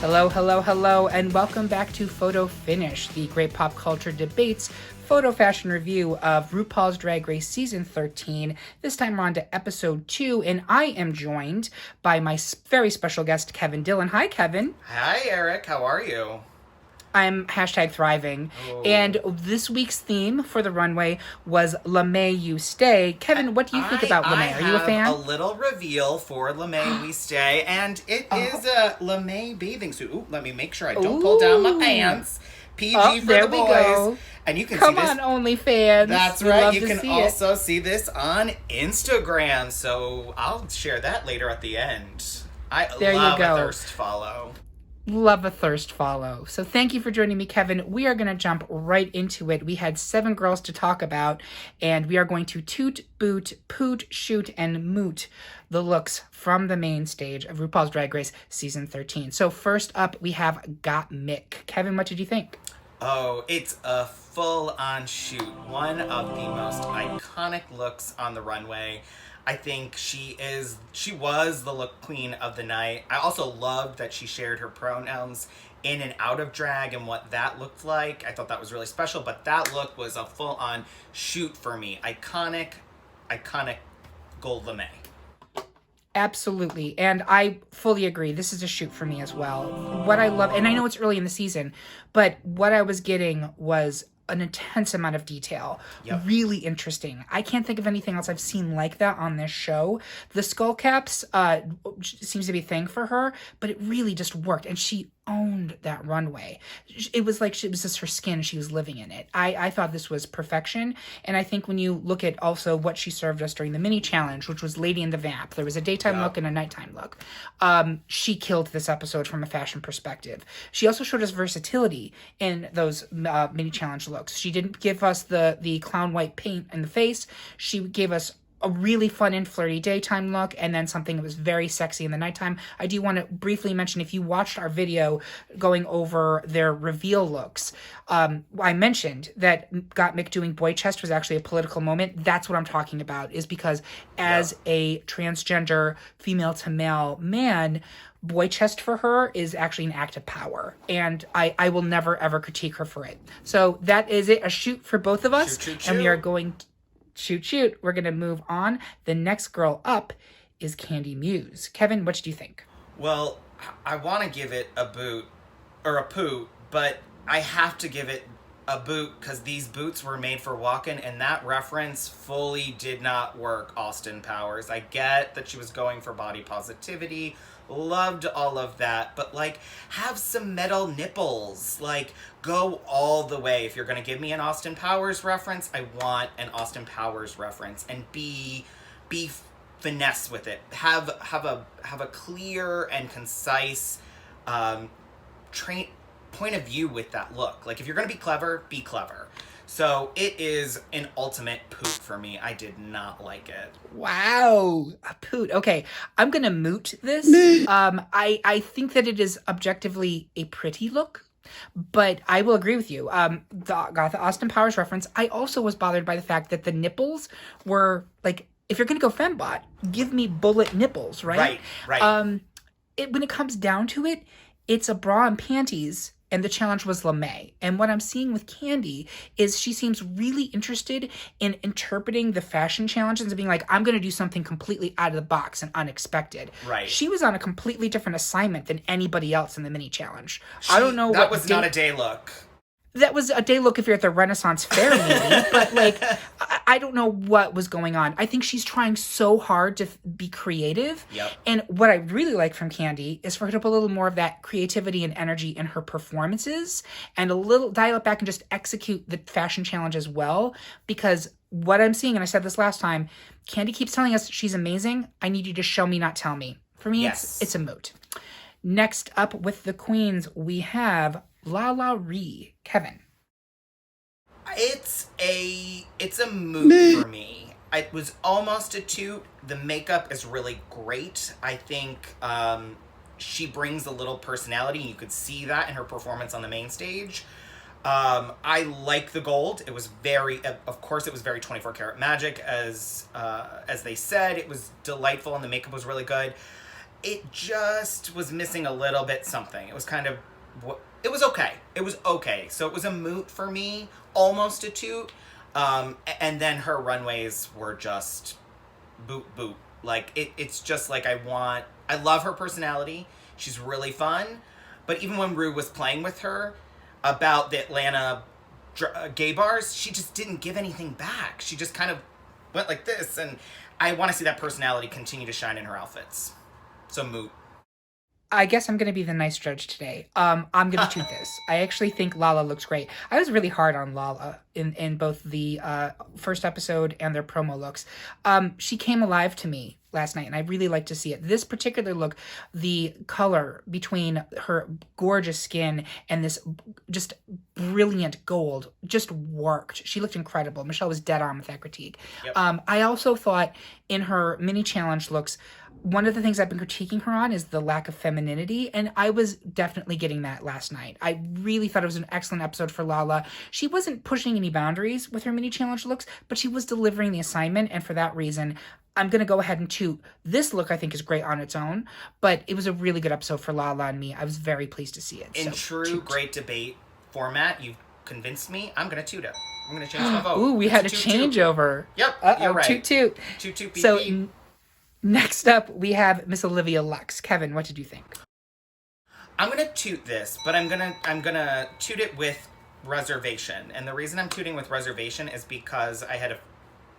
Hello, hello, hello, and welcome back to Photo Finish, the great pop culture debates photo fashion review of RuPaul's Drag Race Season 13. This time we're on to Episode 2, and I am joined by my very special guest, Kevin Dillon. Hi, Kevin. Hi, Eric. How are you? I'm #thriving. And this week's theme for the runway was lamé you stay. Kevin, what do you think about lamé? Are you a fan? I have a little reveal for lamé we stay, and it is a lamé bathing suit. Ooh, let me make sure I don't pull down my pants. PG for there the boys. We go. And you can Come see this. on, OnlyFans. That's right. You can also see this on Instagram. So I'll share that later at the end. I love a thirst follow. Love a thirst follow. So thank you for joining me, Kevin. We are going to jump right into it. We had 7 girls to talk about, and we are going to toot, boot, poot, shoot, and moot the looks from the main stage of RuPaul's Drag Race Season 13. So first up, we have Got Mick. Kevin, what did you think? Oh, it's a full-on shoot. One of the most iconic looks on the runway. I think she was the look queen of the night. I also loved that she shared her pronouns in and out of drag and what that looked like. I thought that was really special, but that look was a full-on shoot for me. Iconic gold lame. Absolutely. And I fully agree. This is a shoot for me as well. What I love, and I know it's early in the season, but what I was getting was an intense amount of detail. Yep. Really interesting. I can't think of anything else I've seen like that on this show. The skull caps seems to be a thing for her, but it really just worked. And she owned that runway. It was like it was just her skin. She was living in it. I thought this was perfection. And I think when you look at also what she served us during the mini challenge, which was Lady in the Vamp, there was a daytime look and a nighttime look. She killed this episode from a fashion perspective. She also showed us versatility in those mini challenge looks. She didn't give us the clown white paint in the face. She gave us a really fun and flirty daytime look, and then something that was very sexy in the nighttime. I do want to briefly mention, if you watched our video going over their reveal looks, I mentioned that Got Mick doing boy chest was actually a political moment. That's what I'm talking about, is because as a transgender female to male man, boy chest for her is actually an act of power, and I will never ever critique her for it. So that is it, a shoot for both of us. Shoot. And we are going shoot. We're going to move on. The next girl up is Candy Muse. Kevin, what do you think? Well, I want to give it a boot or a poot, but I have to give it a boot because these boots were made for walking, and that reference fully did not work, Austin Powers. I get that she was going for body positivity, loved all of that, but have some metal nipples. Go all the way. If you're gonna give me an Austin Powers reference, I want an Austin Powers reference, and be finesse with it. Have a clear and concise point of view with that look. If you're gonna be clever, be clever. So it is an ultimate poot for me. I did not like it. Wow, a poot. Okay, I'm gonna moot this. I think that it is objectively a pretty look, but I will agree with you. Got the Austin Powers reference. I also was bothered by the fact that the nipples were if you're gonna go fembot, give me bullet nipples, right? Right. When it comes down to it, it's a bra and panties. And the challenge was lamé. And what I'm seeing with Candy is she seems really interested in interpreting the fashion challenges and being like, I'm going to do something completely out of the box and unexpected. Right. She was on a completely different assignment than anybody else in the mini challenge. I don't know. That was not a day look. That was a day look if you're at the Renaissance Fair, maybe. But, I don't know what was going on. I think she's trying so hard to be creative. Yep. And what I really like from Candy is for her to put a little more of that creativity and energy in her performances, and a little dial it back and just execute the fashion challenge as well. Because what I'm seeing, and I said this last time, Candy keeps telling us she's amazing. I need you to show me, not tell me. For me, it's a moot. Next up with the queens, we have La La Ree. Kevin. It's a moot for me. It was almost a toot. The makeup is really great. I think she brings a little personality, and you could see that in her performance on the main stage. I like the gold. It was of course it was very 24 karat magic, as they said. It was delightful, and the makeup was really good. it just was missing a little bit something. It was kind of, it was okay. It was okay. So it was a moot for me, almost a toot. And then her runways were just boot, boot. Like, it's just like I love her personality. She's really fun. But even when Ru was playing with her about the Atlanta gay bars, she just didn't give anything back. She just kind of went like this. And I want to see that personality continue to shine in her outfits. So moot. I guess I'm going to be the nice judge today. I'm going to toot this. I actually think Lala looks great. I was really hard on Lala in both the first episode and their promo looks. She came alive to me last night, and I really like to see it. This particular look, the color between her gorgeous skin and this just brilliant gold just worked. She looked incredible. Michelle was dead on with that critique. Yep. I also thought in her mini challenge looks, one of the things I've been critiquing her on is the lack of femininity, and I was definitely getting that last night. I really thought it was an excellent episode for Lala. She wasn't pushing any boundaries with her mini challenge looks, but she was delivering the assignment, and for that reason, I'm going to go ahead and toot. This look, I think, is great on its own, but it was a really good episode for Lala and me. I was very pleased to see it. In true great debate format, you've convinced me. I'm going to toot it. I'm going to change my vote. Ooh, we had a changeover. Yep, you're right. Toot, toot. Toot, toot, beep, so, beep. Next up, we have Miss Olivia Lux. Kevin, what did you think? I'm gonna toot this, but I'm gonna toot it with reservation. And the reason I'm tooting with reservation is because I had a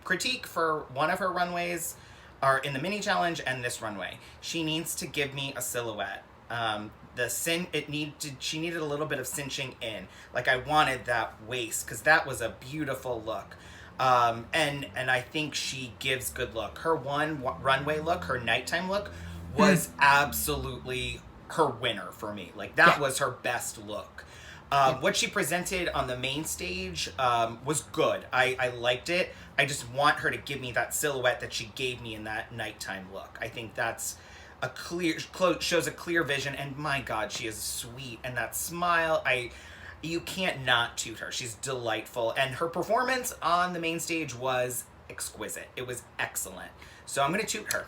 critique for one of her runways, or in the mini challenge and this runway. She needs to give me a silhouette. She needed a little bit of cinching in. Like, I wanted that waist, because that was a beautiful look. And I think she gives good look. Her runway look, her nighttime look, was absolutely her winner for me. Like, that was her best look. What she presented on the main stage was good. I liked it. I just want her to give me that silhouette that she gave me in that nighttime look. I think that's shows a clear vision, and my God, she is sweet. And that smile, you can't not toot her. She's delightful. And her performance on the main stage was exquisite. It was excellent. So I'm going to toot her.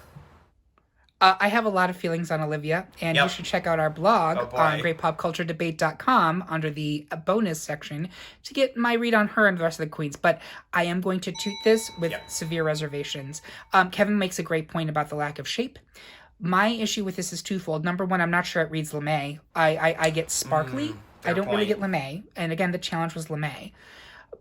I have a lot of feelings on Olivia, and you should check out our blog on greatpopculturedebate.com under the bonus section to get my read on her and the rest of the queens. But I am going to toot this with severe reservations. Kevin makes a great point about the lack of shape. My issue with this is twofold. Number one, I'm not sure it reads lamé. I get sparkly. I don't really get lamé. And again, the challenge was lamé.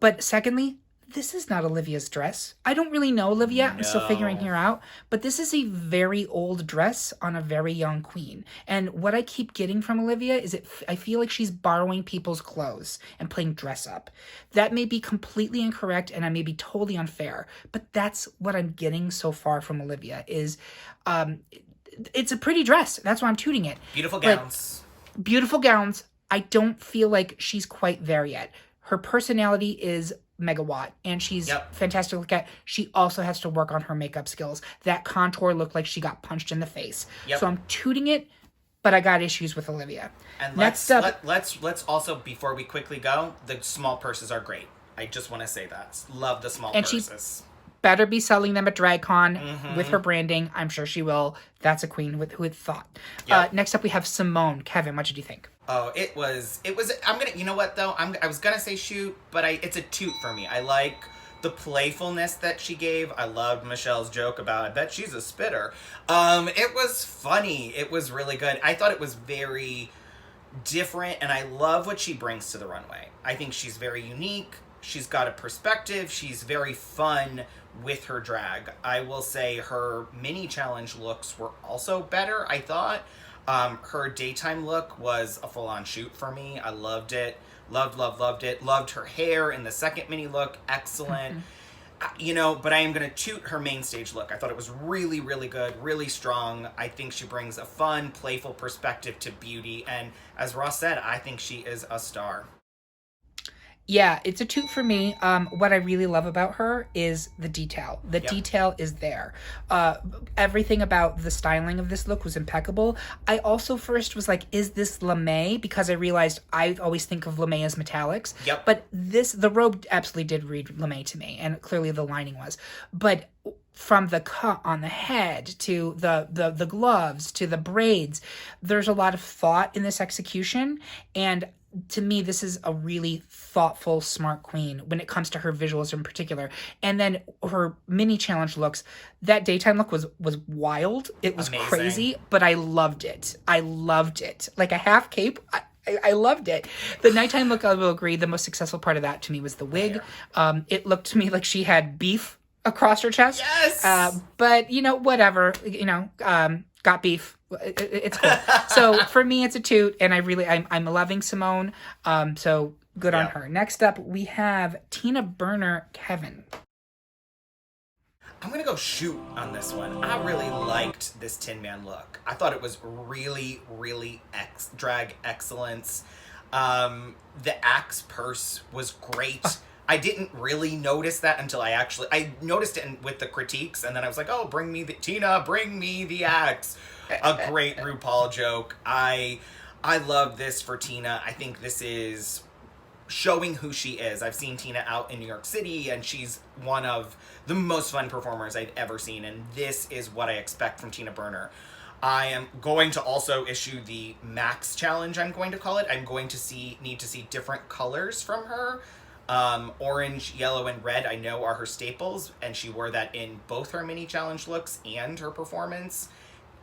But secondly, this is not Olivia's dress. I don't really know Olivia. I'm still figuring her out. But this is a very old dress on a very young queen. And what I keep getting from Olivia is I feel like she's borrowing people's clothes and playing dress up. That may be completely incorrect, and I may be totally unfair. But that's what I'm getting so far from Olivia is it's a pretty dress. That's why I'm tooting it. Beautiful gowns. Beautiful gowns. I don't feel like she's quite there yet. Her personality is megawatt, and she's fantastic to look at. She also has to work on her makeup skills. That contour looked like she got punched in the face. So I'm tooting it, but I got issues with Olivia. And let's also, before we quickly go, the small purses are great. I just want to say that. Love the small purses. She better be selling them at DragCon with her branding. I'm sure she will. That's a queen who had thought. Next up, we have Simone. Kevin, what did you think? Oh, it was, you know what though? I was gonna say shoot, but it's a toot for me. I like the playfulness that she gave. I loved Michelle's joke about, I bet she's a spitter. It was funny. It was really good. I thought it was very different, and I love what she brings to the runway. I think she's very unique. She's got a perspective. She's very fun with her drag. I will say her mini challenge looks were also better, I thought. Her daytime look was a full-on shoot for me. I loved it. Loved it. Loved her hair in the second mini look. Excellent. But I am going to toot her main stage look. I thought it was really, really good, really strong. I think she brings a fun, playful perspective to beauty. And as Ross said, I think she is a star. Yeah, it's a toot for me. What I really love about her is the detail. The detail is there. Everything about the styling of this look was impeccable. I also first was like, is this lamé? Because I realized I always think of lamé as metallics. But the robe absolutely did read lamé to me, and clearly the lining was. But from the cut on the head to the gloves to the braids, there's a lot of thought in this execution. And to me, this is a really thoughtful, smart queen when it comes to her visuals in particular. And then her mini challenge looks, that daytime look was wild. It was Amazing. crazy, but I loved it. I loved it. Like a half cape. I loved it. The nighttime look, I will agree, the most successful part of that to me was the wig. It looked to me like she had beef across her chest. Yes. But whatever. Got beef. It's cool. So for me, it's a toot, and I'm loving Simone. So good on her. Next up, we have Tina Burner, Kevin. I'm going to go shoot on this one. I really liked this Tin Man look. I thought it was really, really drag excellence. The axe purse was great. I didn't really notice that until I noticed it with the critiques, and then I was like, oh, bring me the axe. A great RuPaul joke. I love this for Tina. I think this is showing who she is. I've seen Tina out in New York City, and she's one of the most fun performers I've ever seen, and this is what I expect from Tina Burner. I am going to also issue the Max Challenge, I'm going to call it. I'm going to need to see different colors from her. Orange, yellow, and red I know are her staples, and she wore that in both her mini challenge looks and her performance.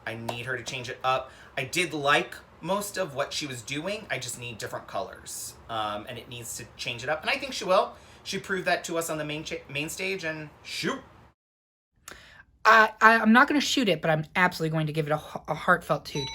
I need her to change it up. I did like most of what she was doing. I just need different colors, and it needs to change it up, and I think she will. She proved that to us on the main stage, and shoot. I'm not going to shoot it, but I'm absolutely going to give it a heartfelt toot.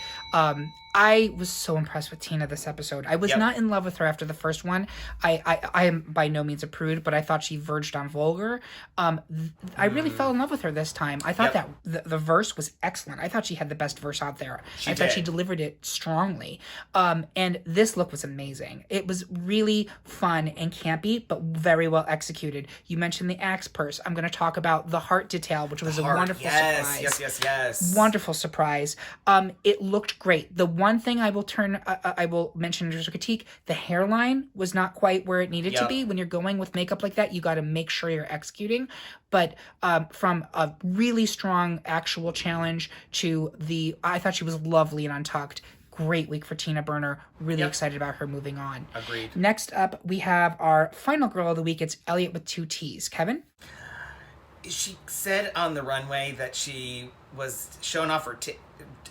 I was so impressed with Tina this episode. I was not in love with her after the first one. I am by no means a prude, but I thought she verged on vulgar. I really fell in love with her this time. I thought that the verse was excellent. I thought she had the best verse out there. I thought she delivered it strongly. And this look was amazing. It was really fun and campy, but very well executed. You mentioned the axe purse. I'm going to talk about the heart detail, which was a wonderful surprise. Yes. Wonderful surprise. It looked great. The one thing I will mention as a critique, the hairline was not quite where it needed to be. When you're going with makeup like that, you got to make sure you're executing. But from a really strong actual challenge to I thought she was lovely and untucked. Great week for Tina Burner. Really excited about her moving on. Agreed. Next up, we have our final girl of the week. It's Elliot with 2 T's. Kevin? She said on the runway that she was showing off her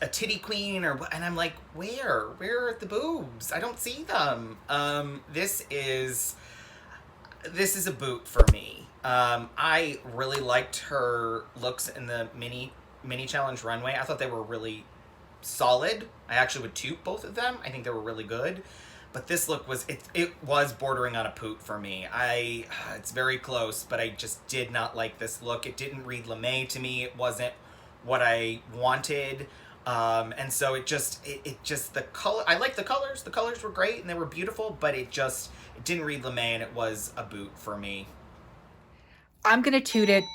a titty queen, and I'm like, where are the boobs? I don't see them. This is a boot for me. I really liked her looks in the mini challenge runway. I thought they were really solid. I actually would toot both of them. I think they were really good. But this look was bordering on a poot for me. It's very close, but I just did not like this look. It didn't read lamé to me. It wasn't what I wanted. And so it just the color, I like the colors. The colors were great and they were beautiful, but it didn't read lamé, and it was a boot for me. I'm going to toot it.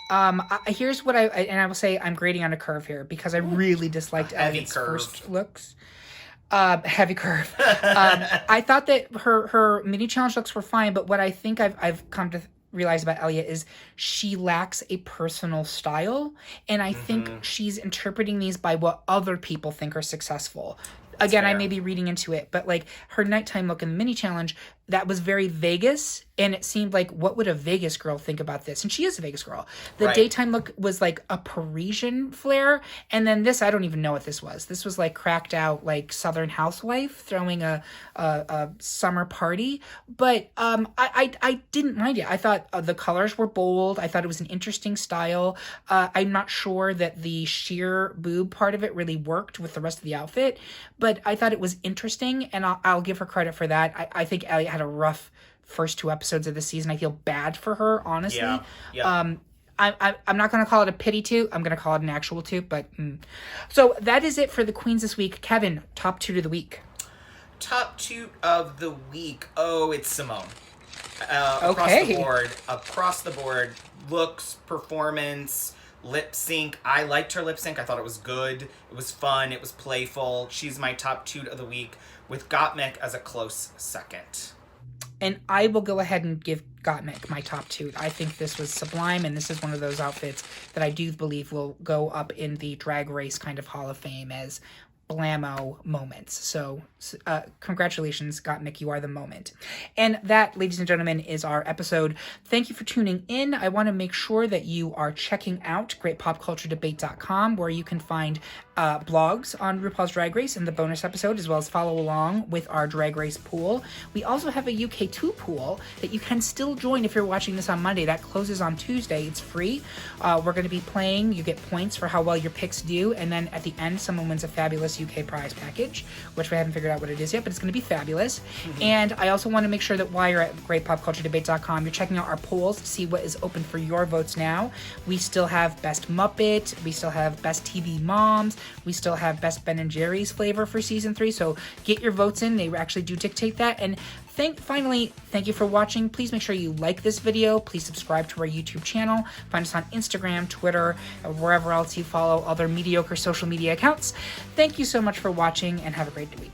Here's what I will say, I'm grading on a curve here because I really disliked Elliot's first looks. Heavy curve. I thought that her mini challenge looks were fine, but what I think I've come to realize about Elliot is she lacks a personal style, and I think she's interpreting these by what other people think are successful. Again, I may be reading into it, but like her nighttime look in the mini challenge, that was very Vegas, and it seemed like, what would a Vegas girl think about this? And she is a Vegas girl. The daytime look was like a Parisian flair, and then this, I don't even know what this was. This was like cracked out, like Southern housewife throwing a summer party, but I didn't mind it. I thought the colors were bold. I thought it was an interesting style. I'm not sure that the sheer boob part of it really worked with the rest of the outfit, but I thought it was interesting, and I'll give her credit for that. I think Elliot had a rough first 2 episodes of the season. I feel bad for her, honestly. I'm not going to call it a pity toot. I'm going to call it an actual toot. But so that is it for the queens this week. Kevin, top toot of the week. Top toot of the week. Oh, it's Simone. Across the board, looks, performance, lip sync. I liked her lip sync. I thought it was good. It was fun. It was playful. She's my top toot of the week, with Gottmik as a close second. And I will go ahead and give Gottmik my top Toot. I think this was sublime, and this is one of those outfits that I do believe will go up in the Drag Race kind of Hall of Fame as blammo moments. So congratulations, Gottmik, you are the moment. And that, ladies and gentlemen, is our episode. Thank you for tuning in. I want to make sure that you are checking out greatpopculturedebate.com, where you can find blogs on RuPaul's Drag Race and the bonus episode, as well as follow along with our Drag Race pool. We also have a UK2 pool that you can still join if you're watching this on Monday. That closes on Tuesday. It's free. We're going to be playing. You get points for how well your picks do, and then at the end, someone wins a fabulous UK prize package, which we haven't figured out what it is yet, but it's going to be fabulous. And I also want to make sure that while you're at greatpopculturedebate.com, you're checking out our polls to see what is open for your votes now. We still have Best Muppet. We still have Best TV Moms. We still have Best Ben & Jerry's flavor for Season 3, so get your votes in. They actually do dictate that. And finally, thank you for watching. Please make sure you like this video. Please subscribe to our YouTube channel. Find us on Instagram, Twitter, or wherever else you follow other mediocre social media accounts. Thank you so much for watching, and have a great week.